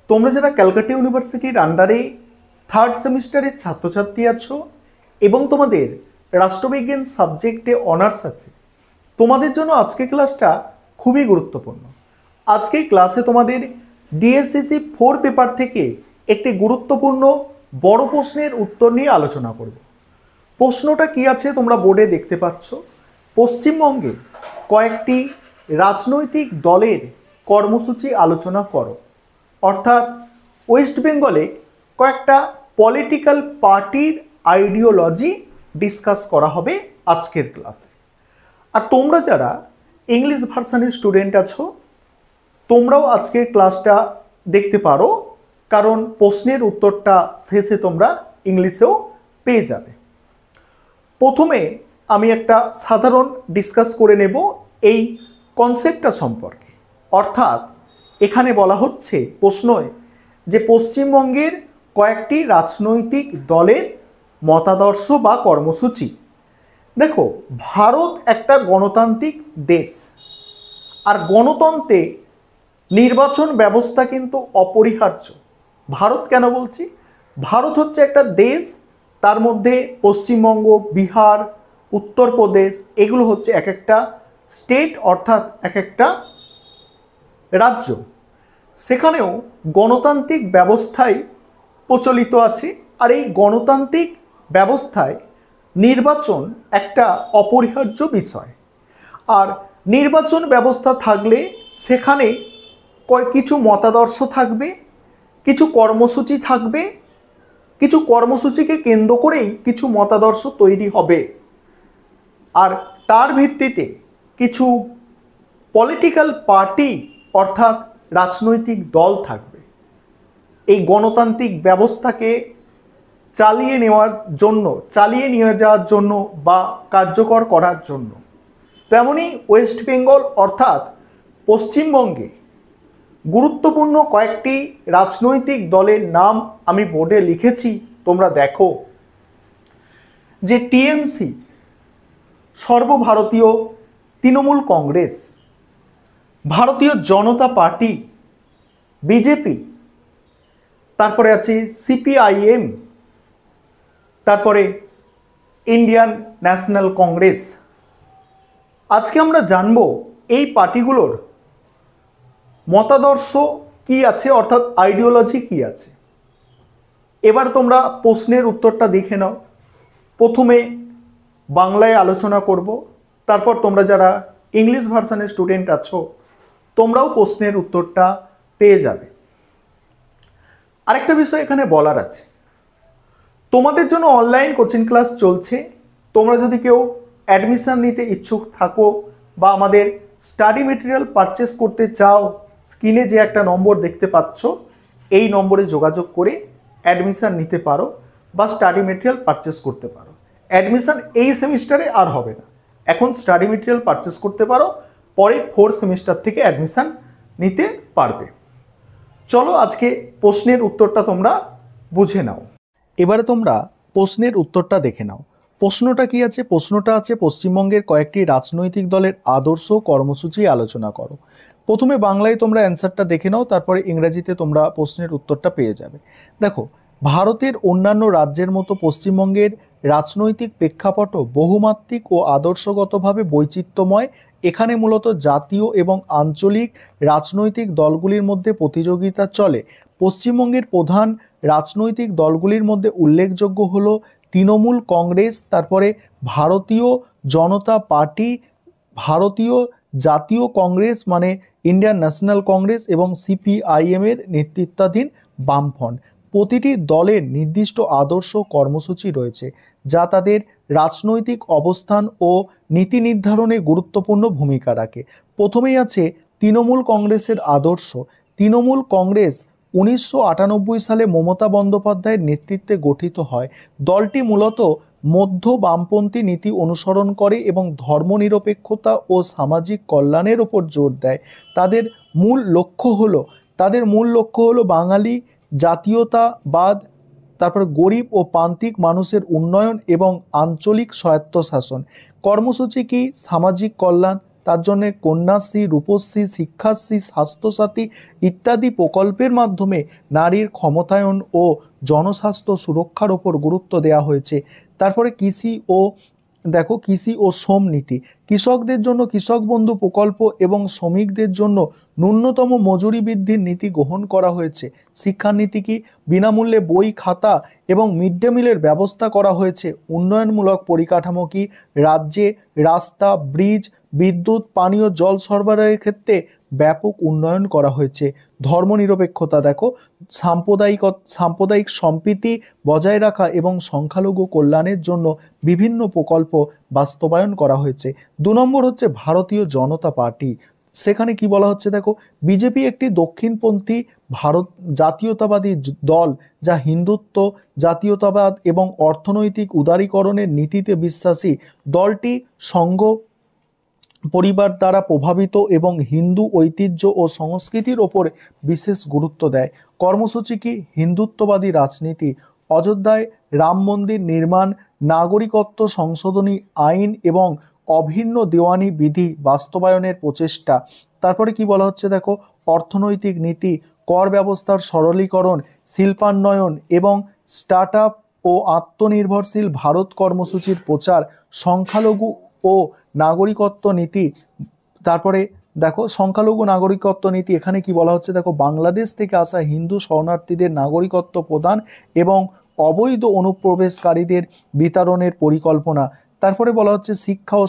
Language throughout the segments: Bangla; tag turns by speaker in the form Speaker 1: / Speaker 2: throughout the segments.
Speaker 1: তোমরা যারা ক্যালকাটা ইউনিভার্সিটির আন্ডারে থার্ড সেমিস্টারের ছাত্রছাত্রী আছো এবং তোমাদের রাষ্ট্রবিজ্ঞান সাবজেক্টে অনার্স আছে, তোমাদের জন্য আজকের ক্লাসটা খুবই গুরুত্বপূর্ণ। আজকের ক্লাসে তোমাদের ডিএসসিসি 4 পেপার থেকে একটি গুরুত্বপূর্ণ বড় প্রশ্নের উত্তর নিয়ে আলোচনা করব। প্রশ্নটা কি আছে তোমরা বোর্ডে দেখতে পাচ্ছ। পশ্চিমবঙ্গে কয়েকটি রাজনৈতিক দলের কর্মসূচি আলোচনা করো। অর্থাৎ ওয়েস্ট বেঙ্গলে কয়েকটা পলিটিক্যাল পার্টির আইডিওলজি ডিসকাস করা হবে আজকের ক্লাসে। আর তোমরা যারা ইংলিশ ভার্সানের স্টুডেন্ট আছো, তোমরাও আজকের ক্লাসটা দেখতে পারো, কারণ প্রশ্নের উত্তরটা শেষে তোমরা ইংলিশেও পেয়ে যাবে। প্রথমে আমি একটা সাধারণ ডিসকাস করে নেব এই কনসেপ্টটা সম্পর্কে। অর্থাৎ এখানে বলা হচ্ছে প্রশ্নয় যে পশ্চিমবঙ্গের কয়েকটি রাজনৈতিক দলের মতাদর্শ বা কর্মসূচি। দেখো, ভারত একটা গণতান্ত্রিক দেশ, আর গণতন্ত্রে নির্বাচন ব্যবস্থা কিন্তু অপরিহার্য। ভারত কেন বলছি? ভারত হচ্ছে একটা দেশ, তার মধ্যে পশ্চিমবঙ্গ, বিহার, উত্তরপ্রদেশ এগুলো হচ্ছে এক একটা স্টেট, অর্থাৎ এক একটা রাজ্য। সেখানেও গণতান্ত্রিক ব্যবস্থাই প্রচলিত আছে, আর এই গণতান্ত্রিক ব্যবস্থায় নির্বাচন একটা অপরিহার্য বিষয়। আর নির্বাচন ব্যবস্থা থাকলে সেখানে কিছু মতাদর্শ থাকবে, কিছু কর্মসূচি থাকবে, কিছু কর্মসূচিকে কেন্দ্র করেই কিছু মতাদর্শ তৈরি হবে, আর তার ভিত্তিতে কিছু পলিটিক্যাল পার্টি অর্থাৎ রাজনৈতিক দল থাকবে এই গণতান্ত্রিক ব্যবস্থাকে চালিয়ে নিয়ে যাওয়ার জন্য বা কার্যকর করার জন্য। তেমনি ওয়েস্ট বেঙ্গল অর্থাৎ পশ্চিমবঙ্গে গুরুত্বপূর্ণ কয়েকটি রাজনৈতিক দলের নাম আমি বোর্ডে লিখেছি, তোমরা দেখো। যে টিএমসি সর্বভারতীয় তৃণমূল কংগ্রেস, ভারতীয় জনতা পার্টি বিজেপি, তারপরে আছে সিপিআইএম, তারপরে ইন্ডিয়ান ন্যাশনাল কংগ্রেস। আজকে আমরা জানব এই পার্টিগুলোর মতাদর্শ কি আছে, অর্থাৎ আইডিওলজি কি আছে। এবার তোমরা প্রশ্নের উত্তরটা দেখে নাও। প্রথমে বাংলায় আলোচনা করব, তারপর তোমরা যারা ইংলিশ ভার্সানের স্টুডেন্ট আছো তোমরাও প্রশ্নের উত্তরটা পেয়ে যাবে। আরেকটা বিষয় এখানে বলার আছে, তোমাদের জন্য অনলাইন কোচিং ক্লাস চলছে। তোমরা যদি কেউ অ্যাডমিশন নিতে ইচ্ছুক থাকো বা আমাদের স্টাডি মেটেরিয়াল পারচেস করতে চাও, স্ক্রিনে যে একটা নম্বর দেখতে পাচ্ছ এই নম্বরে যোগাযোগ করে অ্যাডমিশন নিতে পারো বা স্টাডি মেটেরিয়াল পারচেস করতে পারো। অ্যাডমিশন এই সেমিস্টারে আর হবে না, এখন স্টাডি মেটেরিয়াল পারচেস করতে পারো, পরে 4 সেমিস্টার থেকে অ্যাডমিশন নিতে পারবে। চলো আজকে প্রশ্নের উত্তরটা তোমরা বুঝে নাও। এবারে তোমরা প্রশ্নের উত্তরটা দেখে নাও। প্রশ্নটা কি আছে? প্রশ্নটা আছে পশ্চিমবঙ্গের কয়েকটি রাজনৈতিক দলের আদর্শ কর্মসূচি আলোচনা করো। প্রথমে বাংলায় তোমরা অ্যান্সারটা দেখে নাও, তারপরে ইংরেজিতে তোমরা প্রশ্নের উত্তরটা পেয়ে যাবে। দেখো, ভারতের অন্যান্য রাজ্যের মতো পশ্চিমবঙ্গের রাজনৈতিক প্রেক্ষাপটও বহুমাত্রিক ও আদর্শগতভাবে বৈচিত্র্যময়। এখানে মূলত জাতীয় এবং আঞ্চলিক রাজনৈতিক দলগুলির মধ্যে প্রতিযোগিতা চলে। পশ্চিমবঙ্গের প্রধান রাজনৈতিক দলগুলির মধ্যে উল্লেখযোগ্য হলো তৃণমূল কংগ্রেস, তারপরে ভারতীয় জনতা পার্টি, ভারতীয় জাতীয় কংগ্রেস মানে ইন্ডিয়ান ন্যাশনাল কংগ্রেস এবং সিপিআইএম এর নেতৃত্বাধীন বামফ্রন্ট। প্রতিটি দলের নির্দিষ্ট আদর্শ কর্মসূচি রয়েছে যা তাদের রাজনৈতিক অবস্থান ও নীতি নির্ধারণে গুরুত্বপূর্ণ ভূমিকা রাখে। প্রথমেই আছে তৃণমূল কংগ্রেসের আদর্শ। তৃণমূল কংগ্রেস 1998 সালে মমতা বন্দ্যোপাধ্যায়ের নেতৃত্বে গঠিত হয়। দলটি মূলত মধ্য বামপন্থী নীতি অনুসরণ করে এবং ধর্মনিরপেক্ষতা ও সামাজিক কল্যাণের ওপর জোর দেয়। তাদের মূল লক্ষ্য হলো বাঙালি জাতীয়তাবাদ, তারপর গরিব ও প্রান্তিক মানুষের উন্নয়ন এবং আঞ্চলিক স্বায়ত্তশাসন। কর্মসূচি কি? সামাজিক কল্যাণ, তার জন্য কন্যাশ্রী, রূপশ্রী, শিক্ষাশ্রী, স্বাস্থ্যসাথী ইত্যাদি প্রকল্পের মাধ্যমে নারীর ক্ষমতায়ন ও জনস্বাস্থ্য সুরক্ষার ওপর গুরুত্ব দেওয়া হয়েছে। তারপরে কৃষি ও শ্রম নীতি, কৃষকদের জন্য কৃষক বন্ধু প্রকল্প এবং শ্রমিকদের জন্য ন্যূনতম মজুরি বৃদ্ধির নীতি গ্রহণ করা হয়েছে। শিক্ষানীতি কি? বিনামূল্যে বই, খাতা এবং মিড ডে মিলের ব্যবস্থা করা হয়েছে। উন্নয়নমূলক পরিকাঠামো কি? রাজ্যে রাস্তা, ব্রিজ, বিদ্যুৎ, পানীয় জল সরবরাহের ক্ষেত্রে ব্যাপক উন্নয়ন করা হয়েছে। ধর্মনিরপেক্ষতা দেখো, সাম্প্রদায়িক সম্প্রীতি বজায় রাখা এবং সংখ্যালঘু কল্যাণের জন্য বিভিন্ন প্রকল্প বাস্তবায়ন করা হয়েছে। 2 নম্বর হচ্ছে ভারতীয় জনতা পার্টি। সেখানে কি বলা হচ্ছে দেখো, বিজেপি একটি দক্ষিণপন্থী ভারত জাতীয়তাবাদী দল যা হিন্দুত্ব, জাতীয়তাবাদ এবং অর্থনৈতিক উদারীকরণের নীতিতে বিশ্বাসী। দলটি সংঘ পরিবার দ্বারা প্রভাবিত এবং হিন্দু ঐতিহ্য ও সংস্কৃতির ওপর বিশেষ গুরুত্ব দেয়। কর্মসূচি কি? হিন্দুত্ববাদী রাজনীতি, অযোধ্যায় রাম মন্দির নির্মাণ, নাগরিকত্ব সংশোধনী আইন এবং অভিন্ন দেওয়ানি বিধি বাস্তবায়নের প্রচেষ্টা। তারপরে কি বলা হচ্ছে দেখো, অর্থনৈতিক নীতি, কর ব্যবস্থার সরলীকরণ, শিল্পান্বয়ন এবং স্টার্ট আপ ও আত্মনির্ভরশীল ভারত কর্মসূচির প্রচার, সংখ্যালঘু ও নাগরিকত্ব নীতি। তারপরে দেখো সংখ্যালঘু নাগরিকত্ব নীতি, এখানে কি বলা হচ্ছে দেখো, বাংলাদেশ থেকে আসা হিন্দু শরণার্থীদের নাগরিকত্ব প্রদান এবং অবৈধ অনুপ্রবেশকারীদের বিতরণের পরিকল্পনা। তারপরে বলা হচ্ছে শিক্ষা ও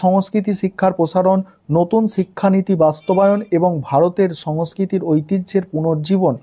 Speaker 1: সংস্কৃতি শিক্ষার প্রসারণ, নতুন শিক্ষানীতি বাস্তবায়ন এবং ভারতের সংস্কৃতির ঐতিহ্যের পুনর্জীবন।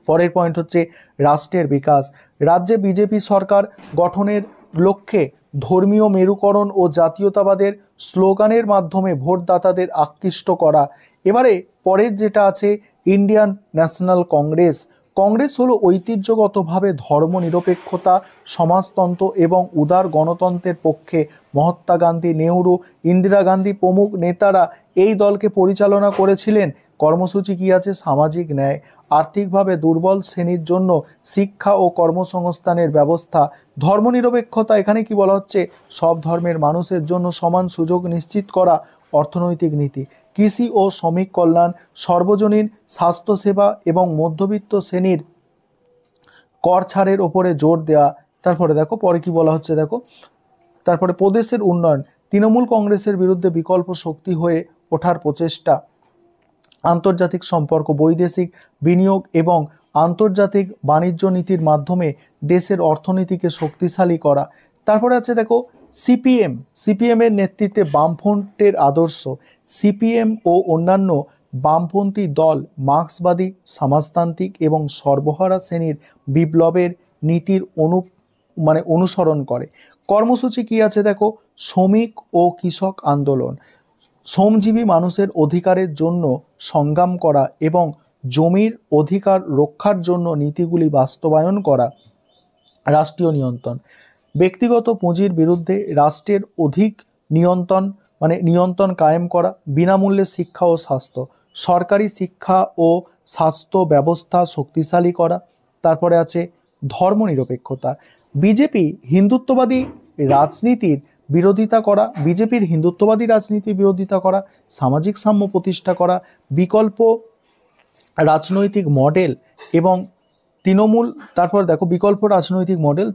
Speaker 1: পরের পয়েন্ট হচ্ছে রাষ্ট্রের বিকাশ। রাজ্যে বিজেপি সরকার গঠনের লক্ষ্যে ধর্মীয় মেরুকরণ ও জাতীয়তাবাদের স্লোগানের মাধ্যমে ভোটদাতাদের আকৃষ্ট করা। এবারে পরের যেটা আছে, ইন্ডিয়ান ন্যাশনাল কংগ্রেস। কংগ্রেস হলো ঐতিহ্যগতভাবে ধর্মনিরপেক্ষতা, সমাজতন্ত্র এবং উদার গণতন্ত্রের পক্ষে। মহাত্মা গান্ধী, নেহরু, ইন্দিরা গান্ধী প্রমুখ নেতারা এই দলকে পরিচালনা করেছিলেন। কর্মসূচি কি আছে? সামাজিক ন্যায়, আর্থিকভাবে দুর্বল শ্রেণীর জন্য শিক্ষা ও কর্মসংস্থানের ব্যবস্থা। ধর্মনিরপেক্ষতা, এখানে কি বলা হচ্ছে? সব ধর্মের মানুষের জন্য সমান সুযোগ নিশ্চিত করা। অর্থনৈতিক নীতি, কৃষি ও শ্রমিক কল্যাণ, সর্বজনীন স্বাস্থ্যসেবা এবং মধ্যবিত্ত শ্রেণীর কর ছাড়ের ওপরে জোর দেওয়া। তারপরে দেখো পরে কি বলা হচ্ছে দেখো, তারপরে প্রদেশের উন্নয়ন, তৃণমূল কংগ্রেসের বিরুদ্ধে বিকল্প শক্তি হয়ে ওঠার প্রচেষ্টা। আন্তর্জাতিক সম্পর্ক, বৈদেশিক বিনিয়োগ এবং আন্তর্জাতিক বাণিজ্য নীতির মাধ্যমে দেশের অর্থনীতিকে শক্তিশালী করা। তারপরে আছে দেখো সিপিএম এর নেতৃত্বে বামফ্রন্টের আদর্শ। সিপিএম ও অন্যান্য বামপন্থী দল মার্ক্সবাদী, সমাজতান্ত্রিক এবং সর্বহারা শ্রেণীর বিপ্লবের নীতির অনুসরণ করে। কর্মসূচি কি আছে দেখো, শ্রমিক ও কৃষক আন্দোলন, শ্রমজীবী মানুষের অধিকারের জন্য সংগ্রাম করা এবং জমির অধিকার রক্ষার জন্য নীতিগুলি বাস্তবায়ন করা। রাষ্ট্রীয় নিয়ন্ত্রণ, ব্যক্তিগত পুঁজির বিরুদ্ধে রাষ্ট্রের অধিক নিয়ন্ত্রণ কায়েম করা। বিনামূল্যে শিক্ষা ও স্বাস্থ্য, সরকারি শিক্ষা ও স্বাস্থ্য ব্যবস্থা শক্তিশালী করা। তারপরে আছে ধর্মনিরপেক্ষতা, বিজেপির হিন্দুত্ববাদী রাজনীতির বিরোধিতা করা। সামাজিক সাম্য প্রতিষ্ঠা করা। বিকল্প রাজনৈতিক মডেল এবং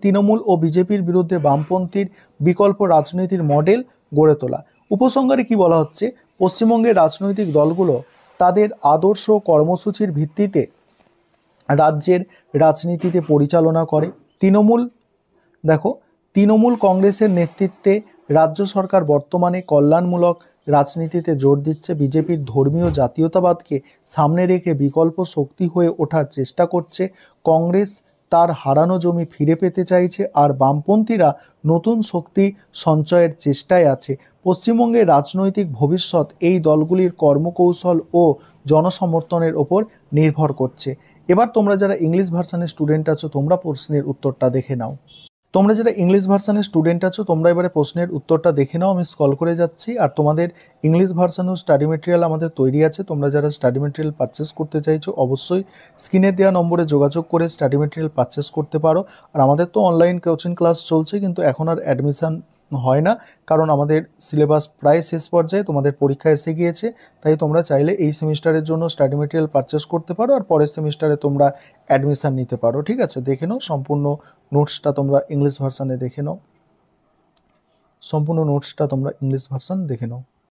Speaker 1: তৃণমূল ও বিজেপির বিরুদ্ধে বামপন্থীর বিকল্প রাজনীতির মডেল গড়ে তোলা। উপসংহারে কি বলা হচ্ছে, পশ্চিমবঙ্গের রাজনৈতিক দলগুলো তাদের আদর্শ কর্মসূচির ভিত্তিতে রাজ্যের রাজনীতিতে পরিচালনা করে। তৃণমূল কংগ্রেসের নেতৃত্বে রাজ্য সরকার বর্তমানে কল্যাণমূলক রাজনীতিতে জোর দিচ্ছে। বিজেপির ধর্মীয় জাতীয়তাবাদকে সামনে রেখে বিকল্প শক্তি হয়ে ওঠার চেষ্টা করছে। কংগ্রেস তার হারানো জমি ফিরে পেতে চাইছে, আর বামপন্থীরা নতুন শক্তি সঞ্চয়ের চেষ্টায় আছে। পশ্চিমবঙ্গের রাজনৈতিক ভবিষ্যৎ এই দলগুলির কর্মকৌশল ও জনসমর্থনের ওপর নির্ভর করছে। এবার তোমরা যারা ইংলিশ ভার্সানের স্টুডেন্ট আছো, তোমরা প্রশ্নের উত্তরটা দেখে নাও। এবারে প্রশ্নের উত্তরটা দেখে নাও। আমি স্ক্রল করে যাচ্ছি, আর তোমাদের ইংলিশ ভার্সানও স্টাডি মেটেরিয়াল আমাদের তৈরি আছে। তোমরা যারা স্টাডি মেটেরিয়াল পারচেস করতে চাইছো, অবশ্যই স্ক্রিনে দেওয়া নম্বরে যোগাযোগ করে স্টাডি মেটেরিয়াল পারচেস করতে পারো। আর আমাদের তো অনলাইন কোচিং ক্লাস চলছে, কিন্তু এখন আর অ্যাডমিশন হয় না, কারণ আমাদের সিলেবাস প্রায় শেষ পর্যায়ে, তোমাদের পরীক্ষা এসে গিয়েছে। তাই তোমরা চাইলে এই সেমিস্টারের জন্য স্টাডি মেটেরিয়াল পারচেস করতে পারো, আর পরের সেমিস্টারে তোমরা অ্যাডমিশান নিতে পারো। ঠিক আছে, দেখে নাও সম্পূর্ণ নোটসটা তোমরা ইংলিশ ভার্সানে দেখে নাও, সম্পূর্ণ নোটসটা তোমরা ইংলিশ ভার্সান দেখে নাও।